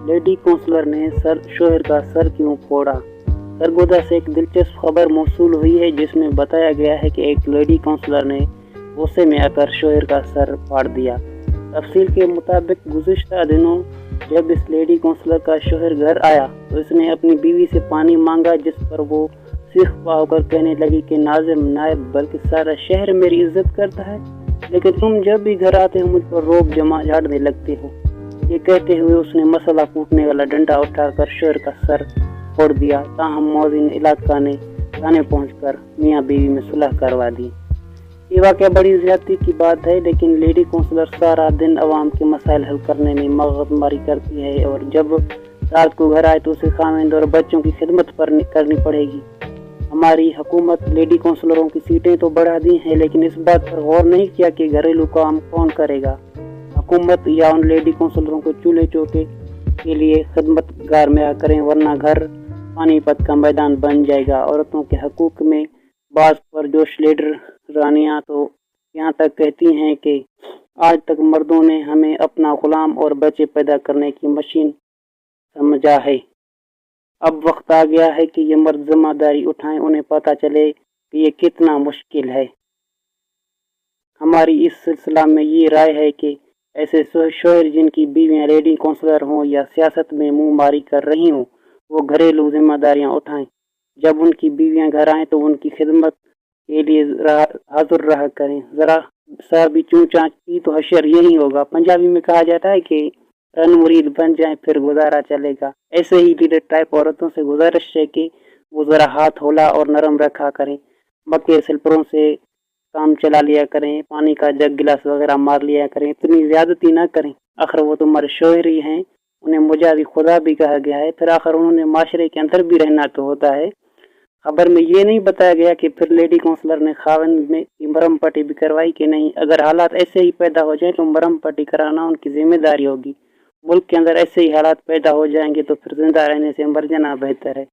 Lady counsellor ने शोहर का सर क्यों फोड़ा? सरगोदा से एक दिलचस्प खबर मौसूल हुई है जिसमें बताया गया है कि एक लेडी काउंसलर ने गुस्से में आकर शोहर का सर फाड़ दिया। तफसील के मुताबिक गुज़िश्ता दिनों जब इस लेडी काउंसलर का शोहर घर आया तो इसने अपनी बीवी से पानी मांगा, जिस पर वो सिख पा होकर कहने लगी कि नाज़िम नायब बल्कि सारा शहर मेरी इज्जत करता है, लेकिन तुम जब भी घर आते हो मुझ पर रोब जमा झाड़ने लगते हो। ये कहते हुए उसने मसाला कूटने वाला डंडा उठाकर शोहर का सर फोड़ दिया। ताहम मौजिन इलाका ने थाने पहुंचकर मियाँ बीवी में सुलह करवा दी। ये वाक़या बड़ी ज़्यादती की बात है, लेकिन लेडी काउंसलर सारा दिन अवाम के मसाइल हल करने में मगजमारी करती है और जब रात को घर आए तो उसे खामिंद और बच्चों की खिदमत करनी पड़ेगी। हमारी हुकूमत लेडी काउंसलरों की सीटें तो बढ़ा दी हैं, लेकिन इस बात पर गौर नहीं किया कि घरेलू काम कौन करेगा। हुकूमत या उन लेडी काउंसलरों को चूल्हे चौके के लिए खिदमतगार में करें, वरना घर पानीपत का मैदान बन जाएगा। औरतों के हकूक में बाज पर जोश लीडर रानियां तो यहाँ तक कहती हैं कि आज तक मर्दों ने हमें अपना गुलाम और बच्चे पैदा करने की मशीन समझा है। अब वक्त आ गया है कि ये मर्द जिम्मेदारी उठाएं, उन्हें पता चले कि ये कितना मुश्किल है। हमारी इस सिलसिला में ये राय है कि ऐसे शोहर जिनकी बीवियां लेडी काउंसलर हों या सियासत में मुंह मारी कर रही हों, वो घरेलू जिम्मेदारियां उठाएं। जब उनकी बीवियां घर आएं तो उनकी खिदमत के लिए हाजिर रहा करें। ज़रा सा भी चूं-चां की तो हशर यही होगा। पंजाबी में कहा जाता है कि रन मुरीद बन जाए फिर गुजारा चलेगा। ऐसे ही लीडर टाइप औरतों से गुजारिश है कि वो ज़रा हाथ होला और नरम रखा करें। मक्के सिलपरों से काम चला लिया करें, पानी का जग गिलास वगैरह मार लिया करें, इतनी ज़्यादती ना करें। आखिर वो तुम्हारे शोहर ही हैं, उन्हें मुजादी खुदा भी कहा गया है, फिर आखिर उन्होंने माशरे के अंदर भी रहना तो होता है। खबर में ये नहीं बताया गया कि फिर लेडी काउंसलर ने खाविंद में मरहम पट्टी भी करवाई कि नहीं। अगर हालात ऐसे ही पैदा हो जाए तो मरहम पट्टी कराना उनकी जिम्मेदारी होगी। मुल्क के अंदर ऐसे ही हालात पैदा हो जाएंगे तो फिर जिंदा रहने से मर जाना बेहतर है।